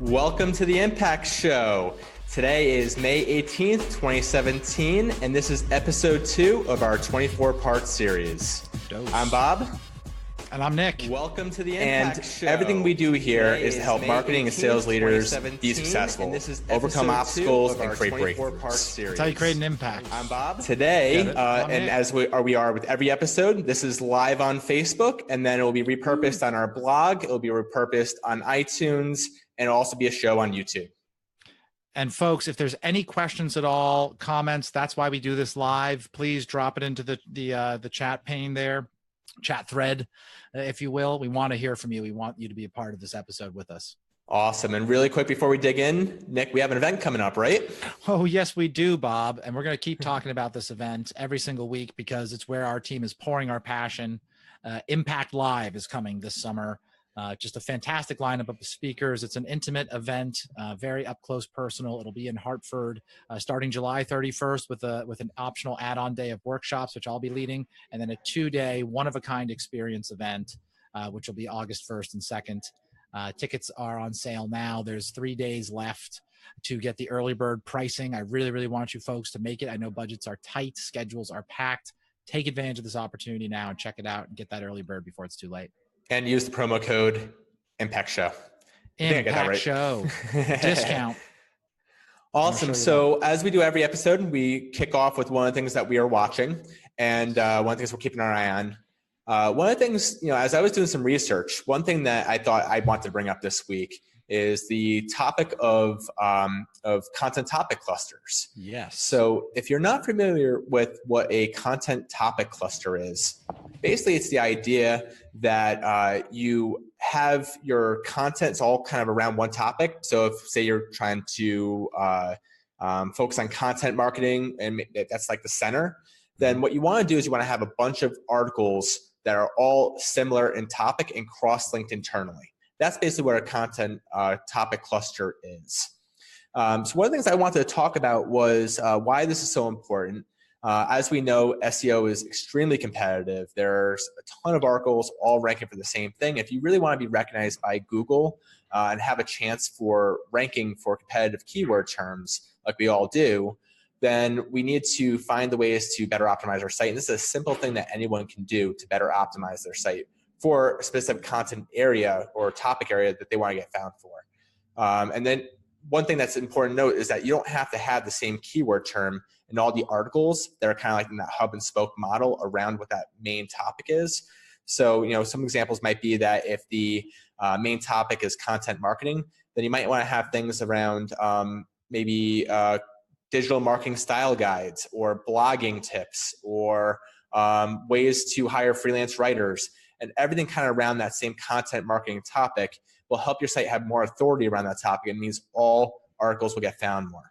Welcome to the Impact Show. Today is May 18th, 2017, and this is episode 2 of our 24-part series. I'm Bob. And I'm Nick. Welcome to the Impact Show. Everything we do here is to help marketing and sales leaders be successful, overcome obstacles, and create breakthroughs. That's how you create an impact. I'm Bob. Today, and as we are with every episode, this is live on Facebook, and then it will be repurposed on our blog. It will be repurposed on iTunes, and it'll also be a show on YouTube. And folks, if there's any questions at all, comments, that's why we do this live. Please drop it into the chat pane there. Chat thread, if you will. We want to hear from you. We want you to be a part of this episode with us. Awesome. And really quick before we dig in, Nick, we have an event coming up, right? Oh, yes, we do, Bob. And we're going to keep talking about this event every single week because it's where our team is pouring our passion. Impact Live is coming this summer. Just a fantastic lineup of speakers. It's an intimate event, very up close, personal. It'll be in Hartford starting July 31st with an optional add-on day of workshops, which I'll be leading, and then a 2-day one-of-a-kind experience event, which will be August 1st and 2nd. Tickets are on sale now. There's 3 days left to get the early bird pricing. I really, really want you folks to make it. I know budgets are tight, schedules are packed. Take advantage of this opportunity now and check it out and get that early bird before it's too late. And use the promo code Impact Show. Impact Show discount. Awesome. So as we do every episode, we kick off with one of the things that we are watching and one of the things we're keeping our eye on. One of the things, as I was doing some research, one thing that I thought I wanted to bring up this week is the topic of content topic clusters. Yes. So if you're not familiar with what a content topic cluster is, basically it's the idea that you have your contents all kind of around one topic. So if, say, you're trying to focus on content marketing and that's like the center, then what you want to do is you want to have a bunch of articles that are all similar in topic and cross-linked internally. That's basically what a content topic cluster is. So one of the things I wanted to talk about was why this is so important. As we know, SEO is extremely competitive. There's a ton of articles all ranking for the same thing. If you really want to be recognized by Google and have a chance for ranking for competitive keyword terms, like we all do, then we need to find the ways to better optimize our site. And this is a simple thing that anyone can do to better optimize their site for a specific content area or topic area that they want to get found for. And then one thing that's important to note is that you don't have to have the same keyword term in all the articles that are kind of like in that hub and spoke model around what that main topic is. So, some examples might be that if the main topic is content marketing, then you might want to have things around maybe digital marketing style guides or blogging tips or ways to hire freelance writers. And everything kind of around that same content marketing topic will help your site have more authority around that topic. It means all articles will get found more.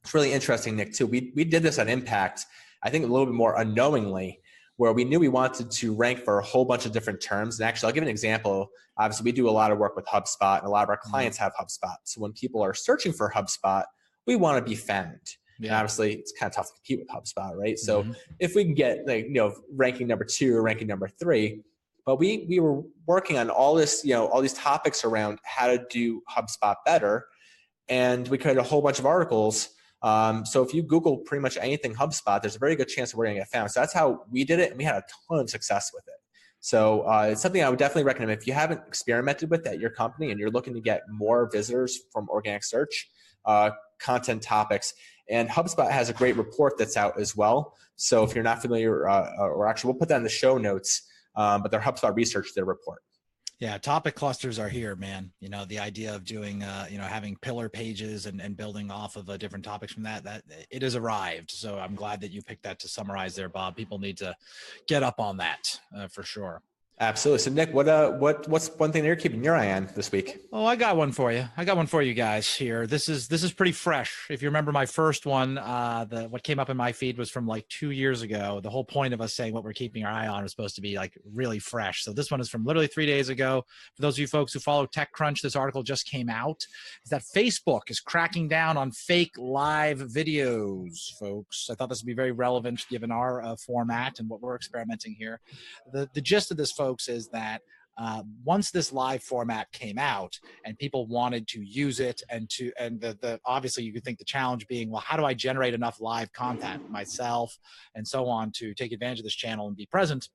It's really interesting, Nick, too. We did this at Impact, I think a little bit more unknowingly, where we knew we wanted to rank for a whole bunch of different terms. And actually, I'll give an example. Obviously, we do a lot of work with HubSpot, and a lot of our clients have HubSpot. So when people are searching for HubSpot, we want to be found. Yeah. And obviously, it's kind of tough to compete with HubSpot, right? So if we can get ranking number 2 or ranking number 3, but we were working on all this, all these topics around how to do HubSpot better, and we created a whole bunch of articles. So if you Google pretty much anything HubSpot, there's a very good chance that we're going to get found. So that's how we did it, and we had a ton of success with it. So it's something I would definitely recommend. If you haven't experimented with at your company and you're looking to get more visitors from organic search, content topics, and HubSpot has a great report that's out as well. So if you're not familiar, or actually we'll put that in the show notes, but their HubSpot research, their report. Yeah, topic clusters are here, man. The idea of doing, having pillar pages and building off of different topics from that it has arrived. So I'm glad that you picked that to summarize there, Bob. People need to get up on that for sure. Absolutely. So Nick, what's one thing that you're keeping your eye on this week? Oh, I got one for you. I got one for you guys here. This is pretty fresh. If you remember my first one, what came up in my feed was from like 2 years ago. The whole point of us saying what we're keeping our eye on is supposed to be like really fresh. So this one is from literally 3 days ago. For those of you folks who follow TechCrunch, this article just came out. Is that Facebook is cracking down on fake live videos, folks. I thought this would be very relevant given our format and what we're experimenting here. The gist of this, folks, is that once this live format came out and people wanted to use it obviously you could think the challenge being, well, how do I generate enough live content myself and so on to take advantage of this channel and be present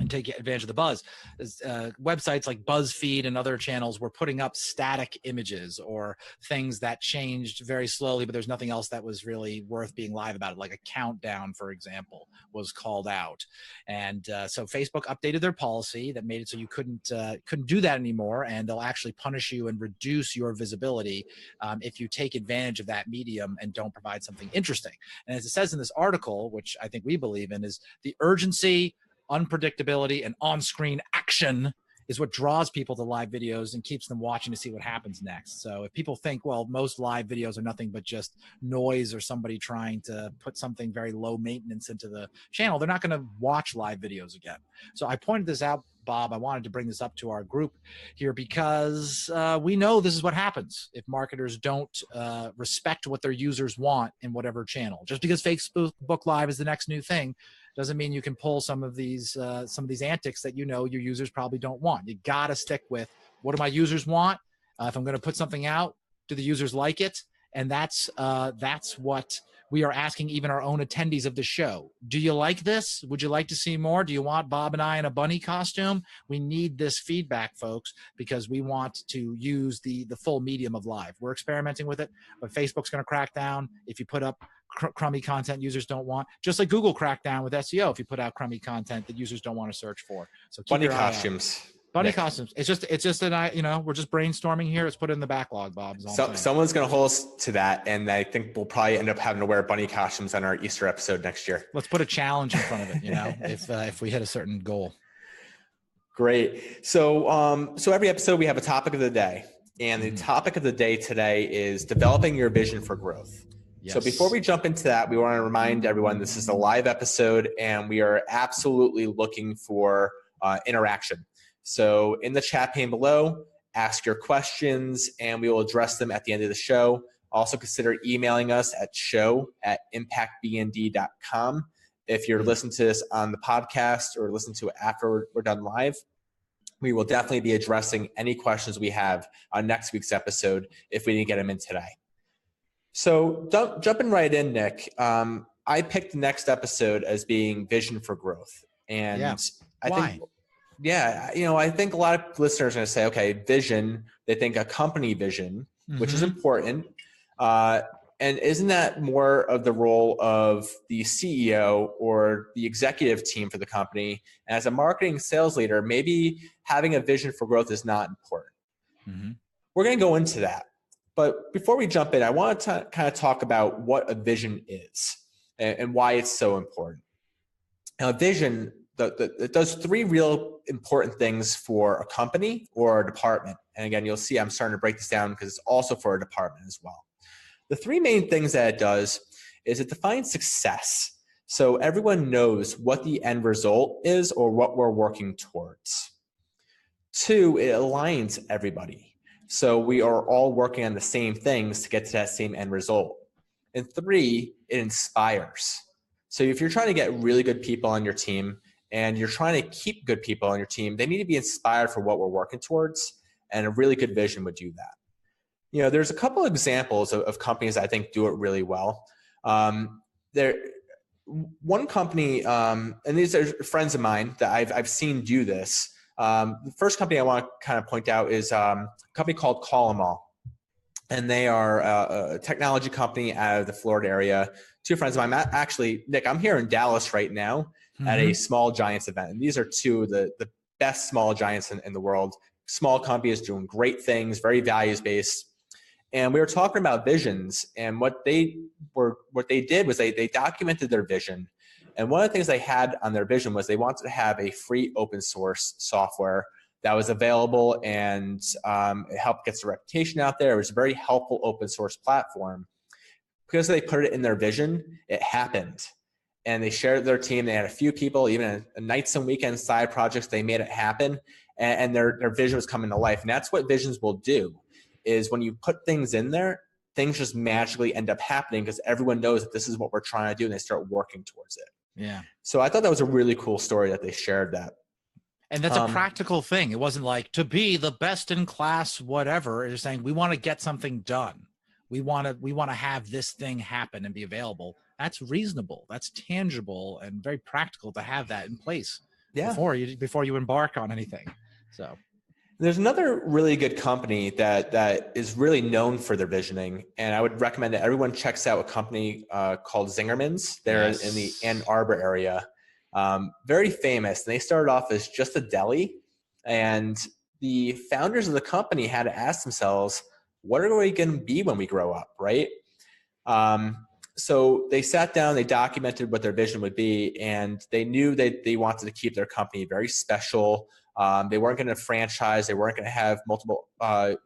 and take advantage of the buzz. Websites like BuzzFeed and other channels were putting up static images or things that changed very slowly, but there's nothing else that was really worth being live about it. Like a countdown, for example, was called out. And so Facebook updated their policy that made it so you couldn't do that anymore, and they'll actually punish you and reduce your visibility if you take advantage of that medium and don't provide something interesting. And as it says in this article, which I think we believe in, is the urgency, unpredictability, and on-screen action is what draws people to live videos and keeps them watching to see what happens next. So if people think, well, most live videos are nothing but just noise or somebody trying to put something very low maintenance into the channel, they're not going to watch live videos again. So I pointed this out, Bob. I wanted to bring this up to our group here because we know this is what happens if marketers don't respect what their users want in whatever channel. Just because Facebook Live is the next new thing doesn't mean you can pull some of these antics that your users probably don't want. You got to stick with, what do my users want? If I'm going to put something out, do the users like it? And that's what we are asking even our own attendees of the show. Do you like this? Would you like to see more? Do you want Bob and I in a bunny costume? We need this feedback, folks, because we want to use the full medium of live. We're experimenting with it, but Facebook's going to crack down if you put up crummy content users don't want, just like Google cracked down with SEO if you put out crummy content that users don't want to search for. So keep bunny your eye costumes. out. Bunny costumes. It's just we're just brainstorming here. Let's put it in the backlog, Bob. Someone's going to hold us to that, and I think we'll probably end up having to wear bunny costumes on our Easter episode next year. Let's put a challenge in front of it. If we hit a certain goal. Great. So every episode we have a topic of the day, and the topic of the day today is developing your vision for growth. Yes. So before we jump into that, we want to remind everyone this is a live episode, and we are absolutely looking for interaction. So in the chat pane below, ask your questions, and we will address them at the end of the show. Also consider emailing us at show@impactbnd.com. If you're listening to this on the podcast or listen to it after we're done live, we will definitely be addressing any questions we have on next week's episode if we didn't get them in today. So jumping right in, Nick, I picked the next episode as being Vision for Growth. And I think a lot of listeners are going to say, okay, vision, they think a company vision, which is important. And isn't that more of the role of the CEO or the executive team for the company? And as a marketing sales leader, maybe having a vision for growth is not important. We're going to go into that. But before we jump in, I want to kind of talk about what a vision is and why it's so important. Now, a vision, it does three real important things for a company or a department. And again, you'll see I'm starting to break this down because it's also for a department as well. The three main things that it does is it defines success. So everyone knows what the end result is or what we're working towards. Two, it aligns everybody. So we are all working on the same things to get to that same end result. And three, it inspires. So if you're trying to get really good people on your team and you're trying to keep good people on your team, they need to be inspired for what we're working towards. And a really good vision would do that. There's a couple of examples of companies that I think do it really well. One company, and these are friends of mine that I've seen do this. The first company I want to kind of point out is a company called Call 'Em All. And they are a technology company out of the Florida area. Two friends of mine, actually, Nick, I'm here in Dallas right now at a Small Giants event. And these are two of the best small giants in the world. Small companies doing great things, very values-based. And we were talking about visions, and what they did was they documented their vision. And one of the things they had on their vision was they wanted to have a free open source software that was available, and it helped get the reputation out there. It was a very helpful open source platform. Because they put it in their vision, it happened. And they shared it with their team. They had a few people, even a nights and weekends side projects, they made it happen. And their vision was coming to life. And that's what visions will do, is when you put things in there, things just magically end up happening because everyone knows that this is what we're trying to do, and they start working towards it. Yeah. So I thought that was a really cool story that they shared that. And that's a practical thing. It wasn't like to be the best in class, whatever. It's saying we want to get something done. We want to have this thing happen and be available. That's reasonable. That's tangible and very practical to have that in place before you embark on anything. So there's another really good company that is really known for their visioning, and I would recommend that everyone checks out a company called Zingerman's. They're in the Ann Arbor area. Very famous. And they started off as just a deli, and the founders of the company had to ask themselves, what are we going to be when we grow up, right? So they sat down, they documented what their vision would be, and they knew that they wanted to keep their company very special. They weren't going to franchise. They weren't going to have multiple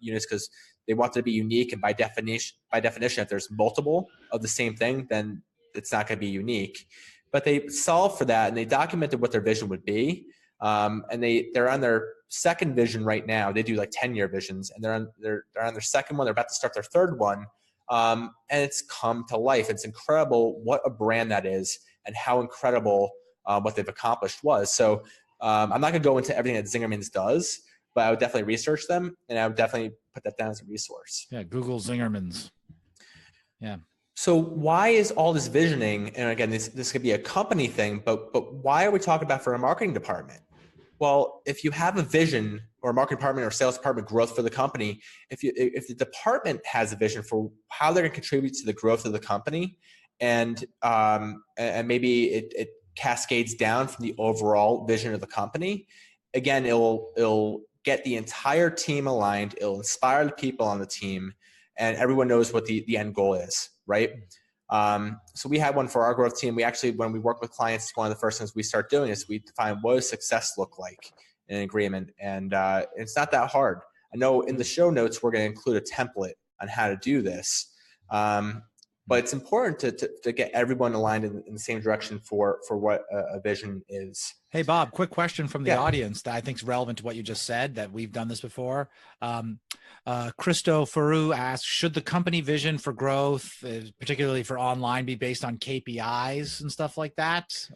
units because they wanted to be unique. And by definition, if there's multiple of the same thing, then it's not going to be unique. But they solved for that, and they documented what their vision would be. And they're on their second vision right now. They do like 10-year visions, and they're on their second one. They're about to start their third one. And it's come to life. It's incredible what a brand that is, and how incredible what they've accomplished was. So I'm not going to go into everything that Zingerman's does, but I would definitely research them, and I would definitely put that down as a resource. Yeah, Google Zingerman's. Yeah. So why is all this visioning, and again, this could be a company thing, but why are we talking about for a marketing department? Well, if you have a vision or a marketing department or sales department growth for the company, if the department has a vision for how they're going to contribute to the growth of the company, and maybe it cascades down from the overall vision of the company, again, it'll get the entire team aligned. It'll inspire the people on the team, and everyone knows what the end goal is, right? So we had one for our growth team. We actually, when we work with clients, one of the first things we start doing is we define what does success look like in an agreement. And it's not that hard. I know in the show notes, we're going to include a template on how to do this. But it's important to get everyone aligned in the same direction for what a vision is. Hey, Bob, quick question from the audience that I think is relevant to what you just said, that we've done this before. Christo Faru asks, should the company vision for growth, particularly for online, be based on KPIs and stuff like that?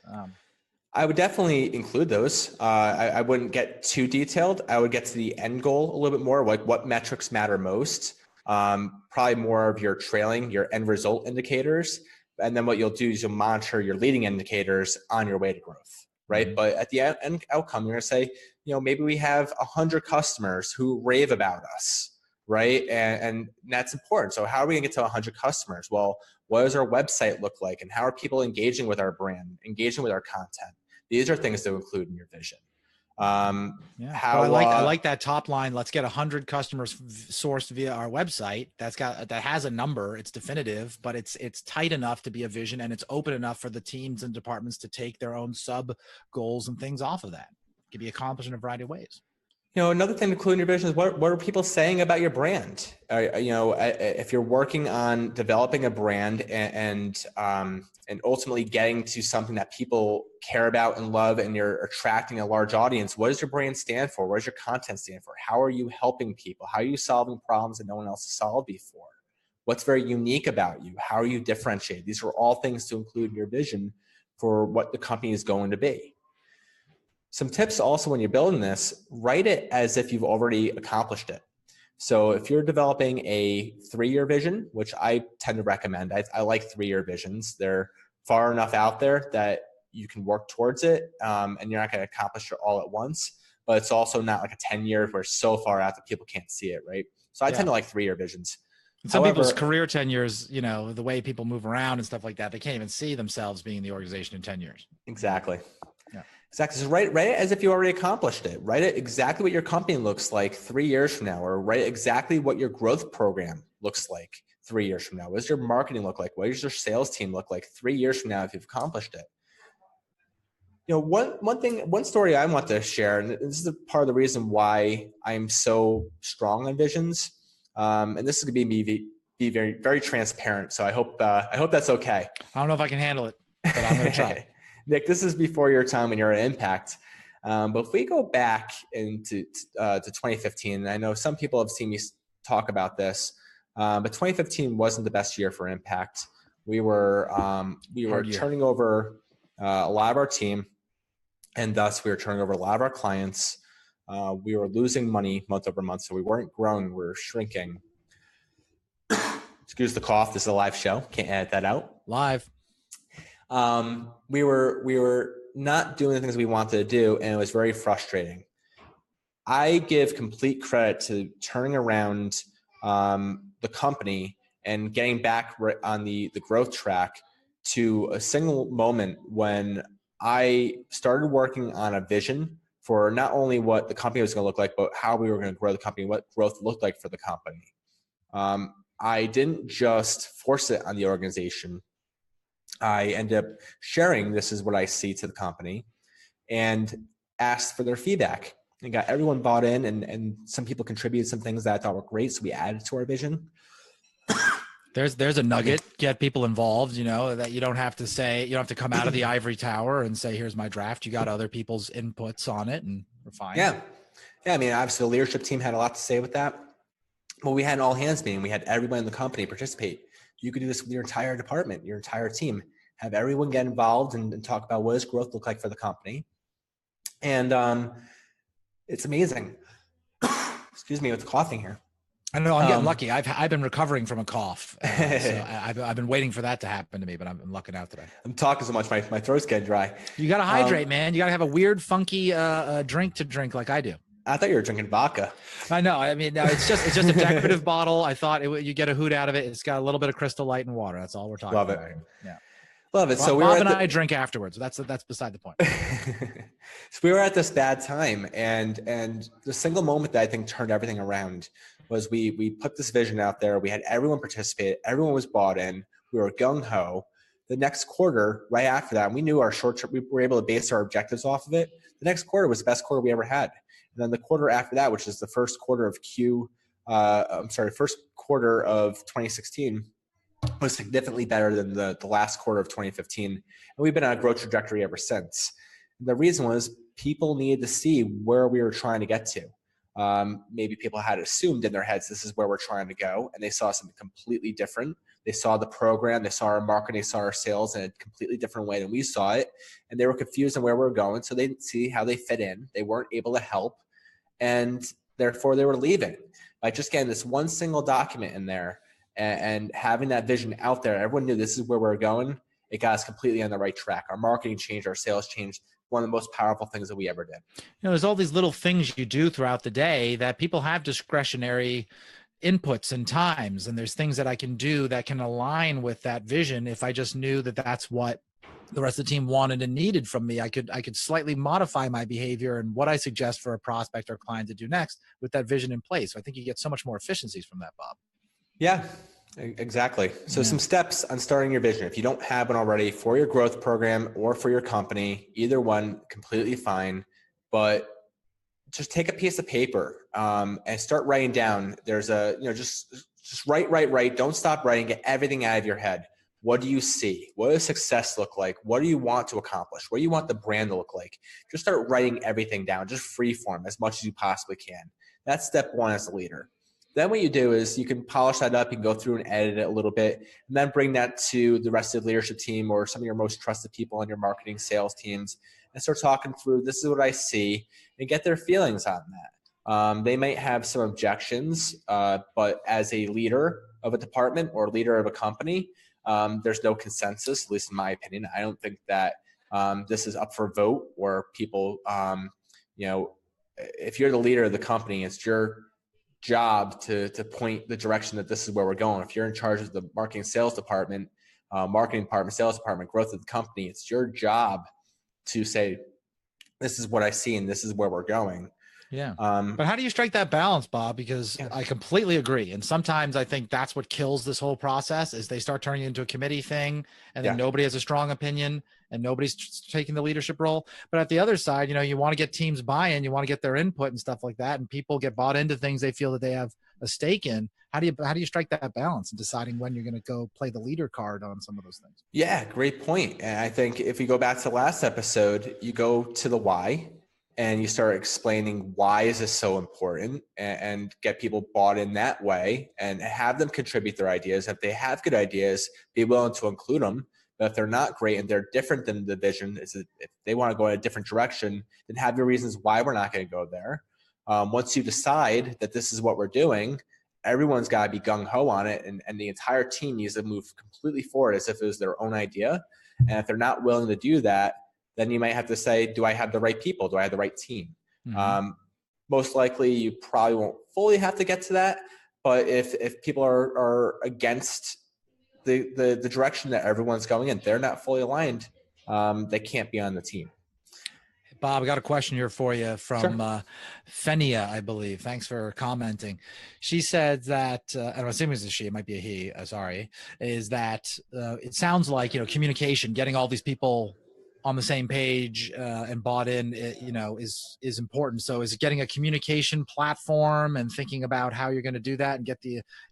I would definitely include those. I wouldn't get too detailed. I would get to the end goal a little bit more, like what metrics matter most. Probably more of your trailing, your end result indicators. And then what you'll do is you'll monitor your leading indicators on your way to growth, right? Mm-hmm. But at the end outcome, you're going to say, maybe we have 100 customers who rave about us, right? And that's important. So how are we going to get to 100 customers? Well, what does our website look like? And how are people engaging with our brand, engaging with our content? These are things to include in your vision. I like that top line. Let's get 100 customers sourced via our website. That has a number. It's definitive, but it's tight enough to be a vision, and it's open enough for the teams and departments to take their own sub goals and things off of that. It can be accomplished in a variety of ways. Another thing to include in your vision is what are people saying about your brand? If you're working on developing a brand and ultimately getting to something that people care about and love, and you're attracting a large audience, what does your brand stand for? What does your content stand for? How are you helping people? How are you solving problems that no one else has solved before? What's very unique about you? How are you differentiated? These are all things to include in your vision for what the company is going to be. Some tips also when you're building this, write it as if you've already accomplished it. So if you're developing a 3-year vision, which I tend to recommend, I like 3-year visions. They're far enough out there that you can work towards it, and you're not going to accomplish it all at once. But it's also not like a 10-year where it's so far out that people can't see it, right? So I tend to like 3-year visions. Some people's career 10 years, the way people move around and stuff like that, they can't even see themselves being in the organization in 10 years. Exactly. Yeah. Exactly. So write it as if you already accomplished it. Write it exactly what your company looks like 3 years from now, or write exactly what your growth program looks like 3 years from now. What does your marketing look like? What does your sales team look like 3 years from now if you've accomplished it? One story I want to share, and this is part of the reason why I'm so strong on visions. And this is going to be very, very transparent. So I hope that's okay. I don't know if I can handle it, but I'm going to try. Nick, this is before your time when you're at Impact. But if we go back into to 2015, and I know some people have seen me talk about this, but 2015 wasn't the best year for Impact. We were turning over a lot of our team. And thus we were turning over a lot of our clients. We were losing money month over month. So we weren't growing, we were shrinking. Excuse the cough. This is a live show. Can't edit that out. Live. We were not doing the things we wanted to do, and it was very frustrating. I give complete credit to turning around the company and getting back on the growth track to a single moment when I started working on a vision for not only what the company was going to look like, but how we were going to grow the company, what growth looked like for the company. I didn't just force it on the organization. I ended up sharing this is what I see to the company and asked for their feedback and got everyone bought in, and some people contributed some things that I thought were great. So we added to our vision. There's a nugget. Get people involved, that you don't have to come out of the ivory tower and say, here's my draft. You got other people's inputs on it and refine. Yeah. I mean, obviously the leadership team had a lot to say with that. Well, we had an all hands meeting. We had everybody in the company participate. You could do this with your entire department, your entire team, have everyone get involved and talk about what does growth look like for the company. And it's amazing. Excuse me with the coughing here. I don't know. I'm getting lucky. I've been recovering from a cough. So I've been waiting for that to happen to me, but I'm lucking out today. I'm talking so much, my throat's getting dry. You got to hydrate, man. You got to have a weird, funky drink to drink like I do. I thought you were drinking vodka. I know. I mean, no, it's just a decorative bottle. I thought you get a hoot out of it. It's got a little bit of Crystal Light and water. That's all we're talking about. Love it. Yeah. Love it. So Bob and I drink afterwards. That's beside the point. So we were at this bad time, and the single moment that I think turned everything around was we put this vision out there. We had everyone participate. Everyone was bought in. We were gung ho. The next quarter, right after that, we knew our short term. We were able to base our objectives off of it. The next quarter was the best quarter we ever had. And then the quarter after that, which is the first quarter of first quarter of 2016, was significantly better than the last quarter of 2015. And we've been on a growth trajectory ever since. And the reason was people needed to see where we were trying to get to. Maybe people had assumed in their heads, this is where we're trying to go. And they saw something completely different. They saw the program, they saw our marketing, they saw our sales in a completely different way than we saw it. And they were confused on where we were going. So they didn't see how they fit in. They weren't able to help. And therefore they were leaving. By just getting this one single document in there and having that vision out there, everyone knew this is where we're going. It got us completely on the right track. Our marketing changed, our sales changed. One of the most powerful things that we ever did. There's all these little things you do throughout the day that people have discretionary inputs and times. And there's things that I can do that can align with that vision. If I just knew that that's what the rest of the team wanted and needed from me, I could slightly modify my behavior and what I suggest for a prospect or client to do next with that vision in place. So I think you get so much more efficiencies from that, Bob. Yeah, exactly. So some steps on starting your vision. If you don't have one already for your growth program or for your company, either one, completely fine. But just take a piece of paper and start writing down. There's just write. Don't stop writing. Get everything out of your head. What do you see? What does success look like? What do you want to accomplish? What do you want the brand to look like? Just start writing everything down. Just free form as much as you possibly can. That's step one as a leader. Then what you do is you can polish that up. You can go through and edit it a little bit, and then bring that to the rest of the leadership team or some of your most trusted people on your marketing sales teams and start talking through, this is what I see, and get their feelings on that. They might have some objections, but as a leader of a department or leader of a company, there's no consensus, at least in my opinion. I don't think that this is up for vote or people, if you're the leader of the company, it's your job to point the direction that this is where we're going. If you're in charge of the marketing sales department, sales department, growth of the company, it's your job to say, this is what I see and this is where we're going. Yeah. But how do you strike that balance, Bob? Because I completely agree. And sometimes I think that's what kills this whole process is they start turning it into a committee thing and then nobody has a strong opinion and nobody's taking the leadership role. But at the other side, you want to get teams buy-in, you want to get their input and stuff like that. And people get bought into things they feel that they have a stake in. How do you strike that balance in deciding when you're going to go play the leader card on some of those things? Yeah, great point. And I think if we go back to the last episode, you go to the why. And you start explaining why is this so important and get people bought in that way and have them contribute their ideas. If they have good ideas, be willing to include them. But if they're not great and they're different than the vision, if they want to go in a different direction, then have your reasons why we're not going to go there. Once you decide that this is what we're doing, everyone's got to be gung-ho on it, and the entire team needs to move completely forward as if it was their own idea. And if they're not willing to do that, then you might have to say, do I have the right people? Do I have the right team? Most likely you probably won't fully have to get to that, but if people are against the direction that everyone's going in, they're not fully aligned, they can't be on the team. Bob, I got a question here for you from Sure. Fenia, I believe. Thanks for commenting. She said that, and I'm assuming it's a she, it might be a he, sorry, is that it sounds like, communication, getting all these people on the same page and bought in, is important. So is it getting a communication platform and thinking about how you're going to do that and get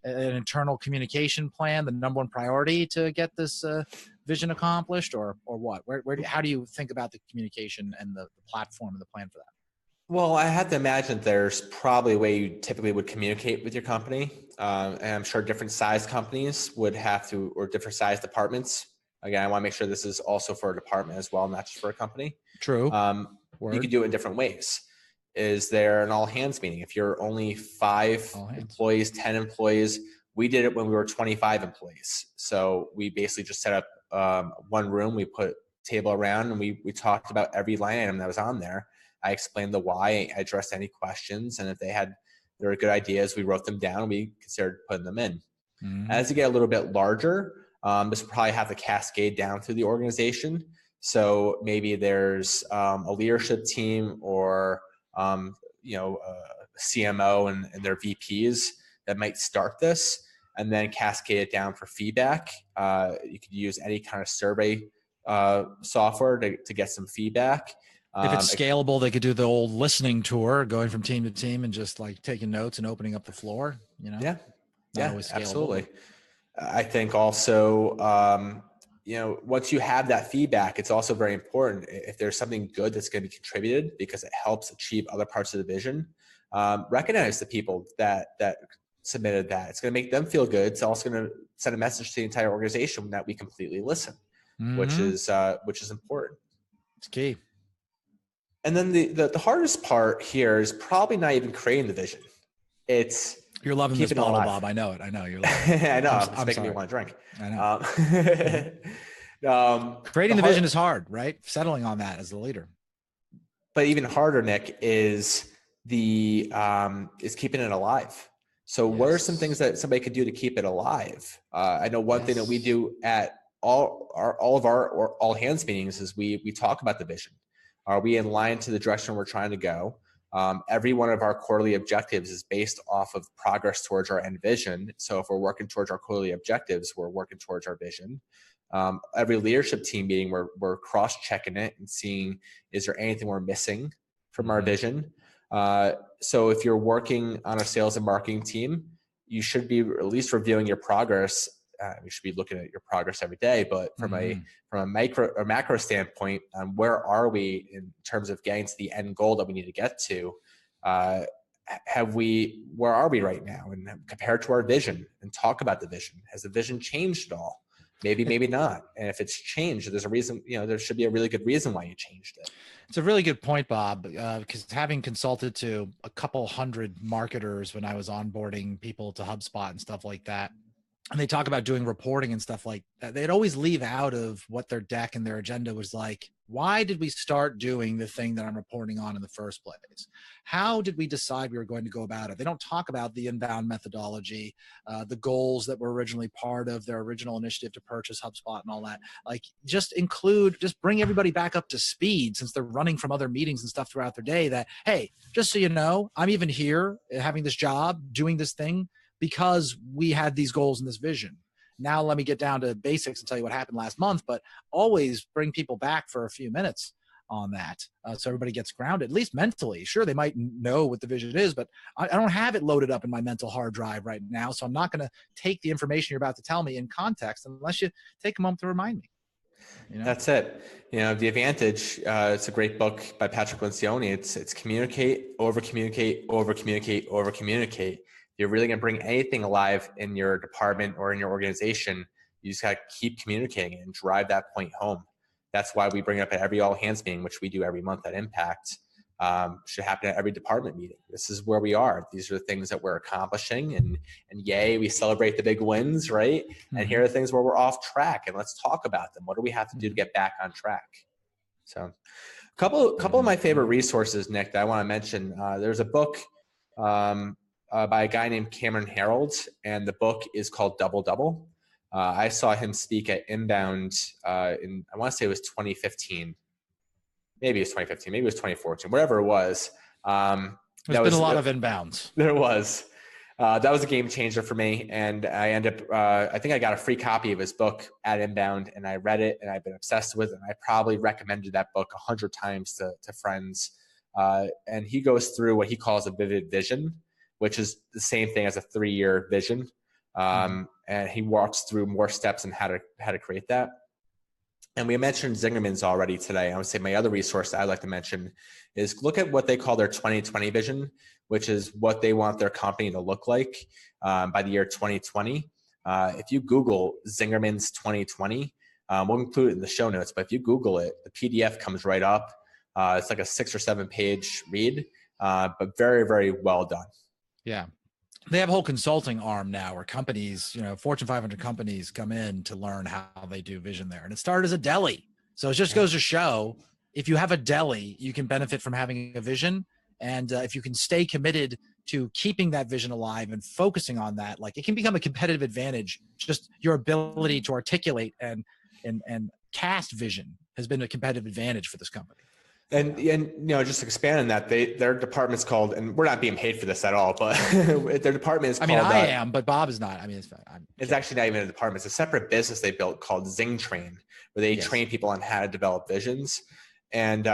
an internal communication plan, the number one priority to get this vision accomplished, or what? How do you think about the communication and the platform and the plan for that? Well, I have to imagine there's probably a way you typically would communicate with your company. And I'm sure different size companies would have to, or different size departments. Again, I want to make sure this is also for a department as well, not just for a company. True. You can do it in different ways. Is there an all hands meeting? If you're only 5 employees, 10 employees, we did it when we were 25 employees. So we basically just set up one room, we put a table around, and we talked about every line item that was on there. I explained the why, I addressed any questions, and if there were good ideas, we wrote them down, we considered putting them in. As you get a little bit larger, this will probably have to cascade down through the organization. So maybe there's a leadership team or a CMO and their VPs that might start this and then cascade it down for feedback. You could use any kind of survey software to get some feedback. If it's scalable, they could do the old listening tour, going from team to team and just like taking notes and opening up the floor. Yeah, absolutely. I think also, once you have that feedback, it's also very important if there's something good that's going to be contributed because it helps achieve other parts of the vision. Recognize the people that submitted that. It's going to make them feel good. It's also going to send a message to the entire organization that we completely listen, which is important. It's key. And then the hardest part here is probably not even creating the vision. You're loving this bottle, Bob. I know it. I know you're loving it. I know. It's making me want to drink. I know. Creating the vision is hard, right? Settling on that as the leader. But even harder, Nick, is keeping it alive. So what are some things that somebody could do to keep it alive? I know one thing that we do at all of our all hands meetings is we talk about the vision. Are we in line to the direction we're trying to go? Every one of our quarterly objectives is based off of progress towards our end vision. So if we're working towards our quarterly objectives, we're working towards our vision. Every leadership team meeting, we're cross-checking it and seeing, is there anything we're missing from our vision? So if you're working on a sales and marketing team, you should be at least reviewing your progress. We should be looking at your progress every day, but from a micro or macro standpoint, where are we in terms of getting to the end goal that we need to get to? Where are we right now? And compared to our vision, and talk about the vision. Has the vision changed at all? Maybe not. And if it's changed, there's a reason, there should be a really good reason why you changed it. It's a really good point, Bob, because having consulted to a couple hundred marketers when I was onboarding people to HubSpot and stuff like that, and they talk about doing reporting and stuff like that, they'd always leave out of what their deck and their agenda was like, why did we start doing the thing that I'm reporting on in the first place? How did we decide we were going to go about it? They don't talk about the inbound methodology, the goals that were originally part of their original initiative to purchase HubSpot and all that. Like just bring everybody back up to speed since they're running from other meetings and stuff throughout their day that, hey, just so you know, I'm even here having this job, doing this thing because we had these goals and this vision. Now let me get down to basics and tell you what happened last month, but always bring people back for a few minutes on that. So everybody gets grounded, at least mentally. Sure, they might know what the vision is, but I don't have it loaded up in my mental hard drive right now. So I'm not going to take the information you're about to tell me in context unless you take a moment to remind me. That's it. The Advantage, it's a great book by Patrick Lencioni. It's communicate, over communicate, over communicate, over communicate. You're really going to bring anything alive in your department or in your organization, You just got to keep communicating and drive that point home. That's why we bring it up at every all hands meeting, which we do every month at Impact. Should happen at every department meeting. This is where we are. These are the things that we're accomplishing, and yay, we celebrate the big wins, right? Mm-hmm. And here are the things where we're off track, and let's talk about them. What do we have to do to get back on track? So a couple of my favorite resources, Nick, that I want to mention. There's a book by a guy named Cameron Harold, and the book is called Double Double. I saw him speak at Inbound in, I want to say it was 2015. Maybe it was 2015, maybe it was 2014, whatever it was. There's been a lot of inbounds. There was. That was a game changer for me. And I ended up, I think I got a free copy of his book at Inbound, and I read it, and I've been obsessed with it. And I probably recommended that book 100 times to friends. And he goes through what he calls a vivid vision, which is the same thing as a 3-year vision. And he walks through more steps on how to create that. And we mentioned Zingerman's already today. I would say my other resource that I'd like to mention is look at what they call their 2020 vision, which is what they want their company to look like by the year 2020. If you Google Zingerman's 2020, we'll include it in the show notes, but if you Google it, the PDF comes right up. It's like a 6 or 7 page read, but very, very well done. Yeah. They have a whole consulting arm now where companies, Fortune 500 companies come in to learn how they do vision there. And it started as a deli. So it just goes to show, if you have a deli, you can benefit from having a vision. And if you can stay committed to keeping that vision alive and focusing on that, like, it can become a competitive advantage. Just your ability to articulate and cast vision has been a competitive advantage for this company. And just expand on that, their department's called, and we're not being paid for this at all, but their department is called. I am, but Bob is not. It's fine. It's actually not even a department. It's a separate business they built called Zing Train, where they train people on how to develop visions. And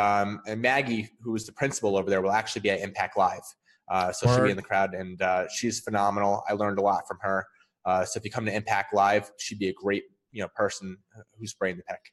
Maggie, who is the principal over there, will actually be at Impact Live. So she'll be in the crowd, and she's phenomenal. I learned a lot from her. So if you come to Impact Live, she'd be a great person who's spraying the pick.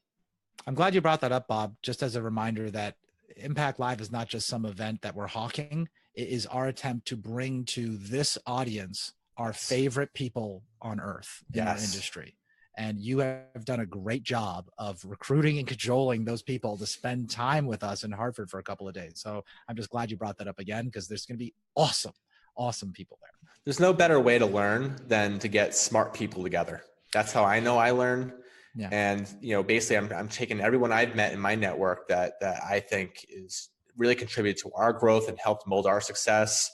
I'm glad you brought that up, Bob, just as a reminder that Impact Live is not just some event that we're hawking. It is our attempt to bring to this audience our favorite people on earth in our industry. And you have done a great job of recruiting and cajoling those people to spend time with us in Hartford for a couple of days. So I'm just glad you brought that up again, because there's going to be awesome people there. There's no better way to learn than to get smart people together. That's how I know I learn. Yeah. And, basically I'm taking everyone I've met in my network that I think is really contributed to our growth and helped mold our success.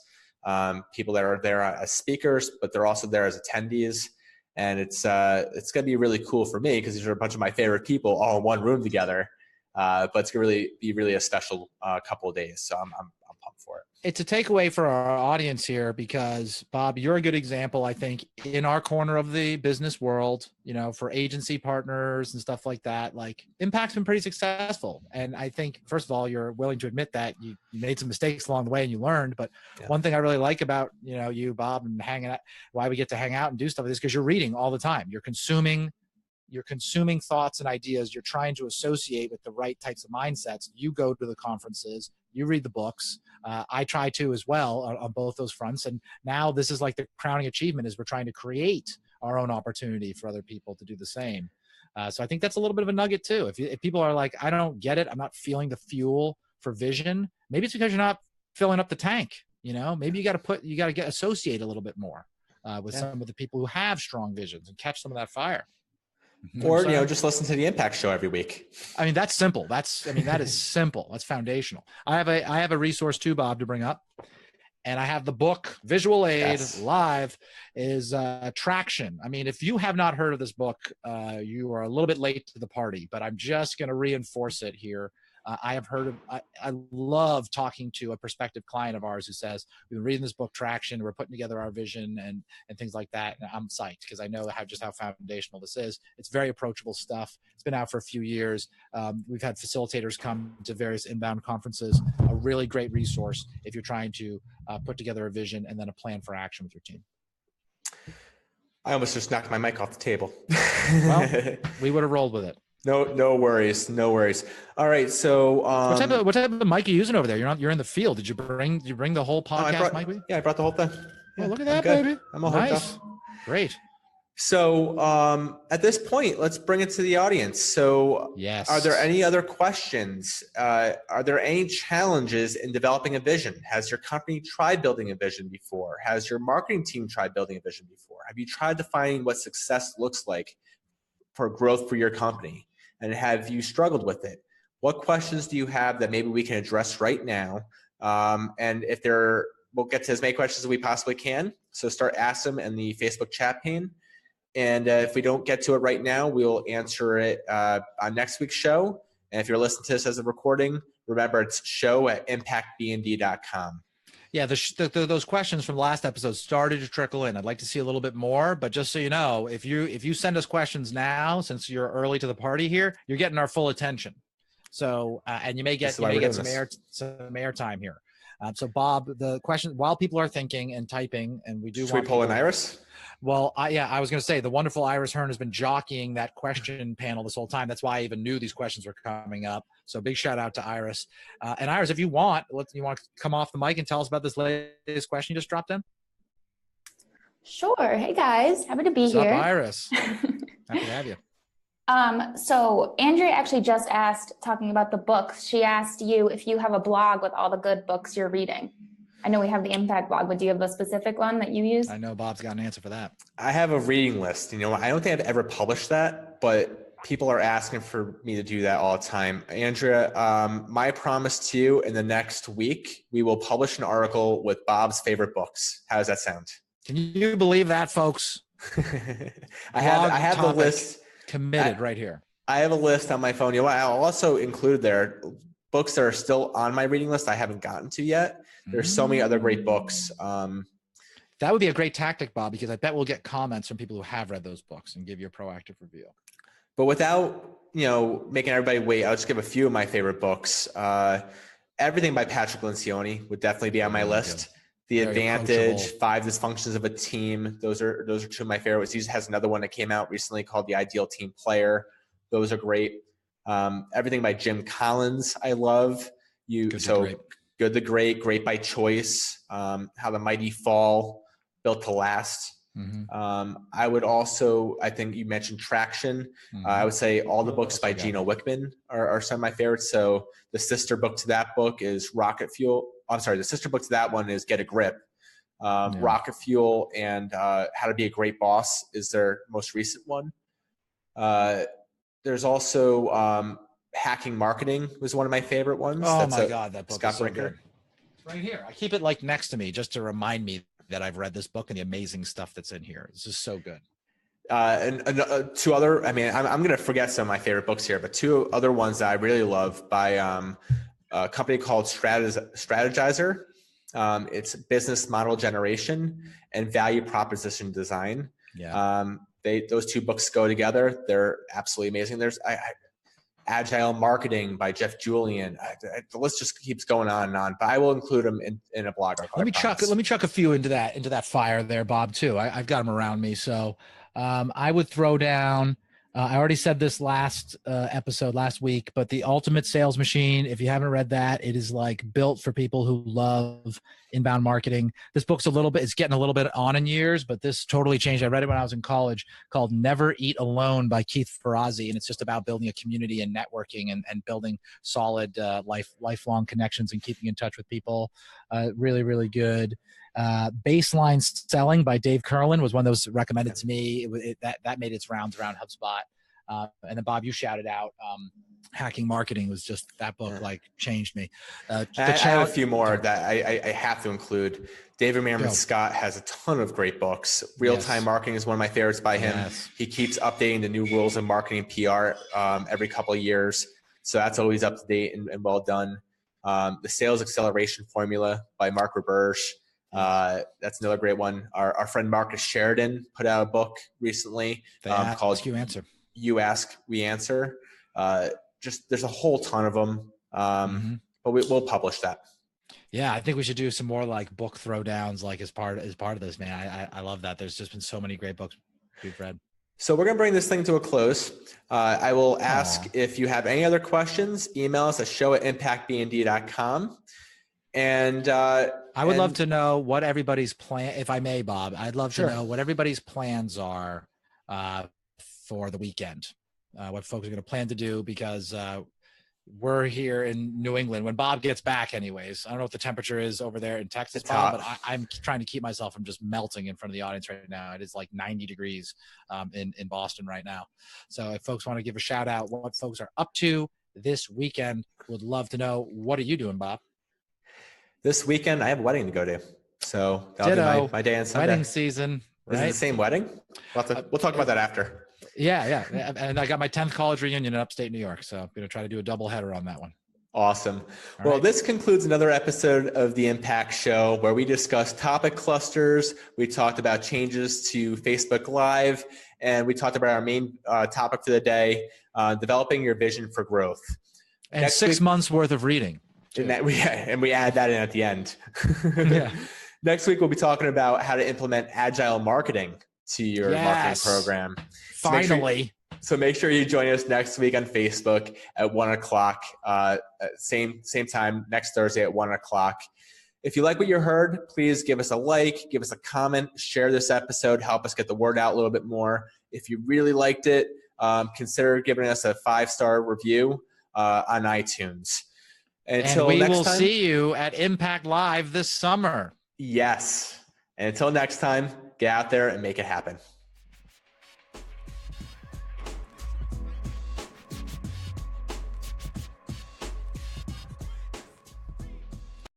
People that are there as speakers, but they're also there as attendees. And it's going to be really cool for me, because these are a bunch of my favorite people all in one room together. But it's going to be really a special couple of days. So I'm pumped for it. It's a takeaway for our audience here, because Bob, you're a good example, I think, in our corner of the business world, for agency partners and stuff like that. Like, Impact's been pretty successful. And I think, first of all, you're willing to admit that you made some mistakes along the way and you learned. But one thing I really like about, you, Bob, and hanging out, why we get to hang out and do stuff like this, because you're reading all the time. You're consuming thoughts and ideas. You're trying to associate with the right types of mindsets. You go to the conferences, you read the books. I try to as well on both those fronts. And now this is like the crowning achievement, is we're trying to create our own opportunity for other people to do the same. So I think that's a little bit of a nugget too. If people are like, I don't get it, I'm not feeling the fuel for vision, maybe it's because you're not filling up the tank. Maybe you got to get associate a little bit more with some of the people who have strong visions and catch some of that fire. Or, just listen to the Impact Show every week. That's simple. That is simple. That's foundational. I have a resource too, Bob, to bring up. And I have the book, Visual Aid Live, is Traction. If you have not heard of this book, you are a little bit late to the party, but I'm just going to reinforce it here. I love talking to a prospective client of ours who says, we've been reading this book, Traction, we're putting together our vision and things like that. And I'm psyched, because I know how foundational this is. It's very approachable stuff. It's been out for a few years. We've had facilitators come to various inbound conferences. A really great resource if you're trying to put together a vision and then a plan for action with your team. I almost just knocked my mic off the table. Well, we would have rolled with it. No worries. All right. So, what type of mic are you using over there? You're in the field. Did you bring the whole podcast mic with you? Yeah, I brought the whole thing. Yeah, look at that, baby. I'm all hooked up. Great. So at this point, let's bring it to the audience. So Yes. Are there any other questions? Are there any challenges in developing a vision? Has your company tried building a vision before? Has your marketing team tried building a vision before? Have you tried defining what success looks like for growth for your company? And have you struggled with it? What questions do you have that maybe we can address right now? And if we'll get to as many questions as we possibly can. So start asking them in the Facebook chat pane. And if we don't get to it right now, we'll answer it on next week's show. And if you're listening to this as a recording, remember it's show@impactbnd.com. Yeah, those questions from the last episode started to trickle in. I'd like to see a little bit more, but just so you know, if you send us questions now, since you're early to the party here, you're getting our full attention. So and you may get some air time here. So Bob, the question while people are thinking and typing, and we do Should we pull in Iris? Well, I was going to say the wonderful Iris Hearn has been jockeying that question panel this whole time. That's why I even knew these questions were coming up. So big shout out to Iris. And Iris, if you want to come off the mic and tell us about this latest question you just dropped in? Sure. Hey guys, happy to be What's here. Up, Iris? Happy to have you. So Andrea actually just asked, talking about the books, she asked you if you have a blog with all the good books you're reading. I know we have the Impact blog, but do you have a specific one that you use? I know Bob's got an answer for that. I have a reading list. I don't think I've ever published that, but people are asking for me to do that all the time. Andrea, my promise to you, in the next week, we will publish an article with Bob's favorite books. How does that sound? Can you believe that, folks? I have the list committed right here. I have a list on my phone. I'll also include there books that are still on my reading list I haven't gotten to yet. There's so many other great books. That would be a great tactic, Bob, because I bet we'll get comments from people who have read those books and give you a proactive review. But without, making everybody wait, I'll just give a few of my favorite books. Everything by Patrick Lencioni would definitely be on my list. The Advantage, 5 Dysfunctions of a Team. Those are two of my favorites. He has another one that came out recently called The Ideal Team Player. Those are great. Everything by Jim Collins, I love. Good to Great, Great by Choice, How the Mighty Fall, Built to Last. Mm-hmm. I would also, I think you mentioned Traction. Mm-hmm. I would say all the books by Gino Wickman are some of my favorites. So the sister book to that book is Rocket Fuel. I'm sorry, the sister book to that one is Get a Grip. Rocket Fuel and How to Be a Great Boss is their most recent one. There's also Hacking Marketing was one of my favorite ones. Oh my God, that book Scott is so Brinker. good. It's right here. I keep it next to me just to remind me that I've read this book and the amazing stuff that's in here. It's just so good. And two other, I'm going to forget some of my favorite books here, but two other ones that I really love by a company called Strategizer. It's Business Model Generation and Value Proposition Design. Yeah. Those two books go together. They're absolutely amazing. There's Agile Marketing by Jeff Julian. The list just keeps going on and on, but I will include them in a blog article. Let me chuck a few into that fire there, Bob, too. I've got them around me. So I would throw down, I already said this last week, but The Ultimate Sales Machine. If you haven't read that, it is built for people who love inbound marketing. This book's it's getting a little bit on in years, but this totally changed. I read it when I was in college, called Never Eat Alone by Keith Ferrazzi. And it's just about building a community and networking and building solid lifelong connections and keeping in touch with people. Really, really good. Baseline Selling by Dave Curlin was one that was recommended to me. That made its rounds around HubSpot. And then Bob, you shouted out Hacking Marketing was just, that book changed me. I have a few more that I have to include. David Meerman Scott has a ton of great books. Real-Time Marketing is one of my favorites by him. Yes. He keeps updating the new rules in marketing PR every couple of years. So that's always up to date and well done. The Sales Acceleration Formula by Mark Roberge. That's another great one. Our friend Marcus Sheridan put out a book recently called You Ask, We Answer. There's a whole ton of them, but we'll publish that. Yeah, I think we should do some more book throwdowns as part of this, man. I love that. There's just been so many great books we've read. So we're going to bring this thing to a close. I will ask if you have any other questions, email us at show@impactbnd.com. And I would love to know what everybody's plan, if I may, Bob, I'd love to know what everybody's plans are for the weekend. What folks are going to plan to do, because we're here in New England when Bob gets back anyways. I don't know what the temperature is over there in Texas, Bob, but I'm trying to keep myself from just melting in front of the audience right now. It is like 90 degrees in Boston right now. So if folks want to give a shout out what folks are up to this weekend, would love to know. What are you doing, Bob? This weekend, I have a wedding to go to. So that'll be my day on Sunday. Wedding season, right? Is it the same wedding? We'll talk about that after. Yeah. And I got my 10th college reunion in upstate New York. So I'm going to try to do a double header on that one. Awesome. Well, this concludes another episode of the Impact Show, where we discussed topic clusters. We talked about changes to Facebook Live, and we talked about our main topic for the day, developing your vision for growth. And next 6 months worth of reading. And we add that in at the end. Yeah. Next week, we'll be talking about how to implement agile marketing to your marketing program. Finally. So make sure you join us next week on Facebook at 1:00, same time next Thursday at 1:00. If you like what you heard, please give us a like, give us a comment, share this episode, help us get the word out a little bit more. If you really liked it, consider giving us a 5-star review on iTunes. And we will see you at Impact Live this summer. Yes. And until next time, get out there and make it happen.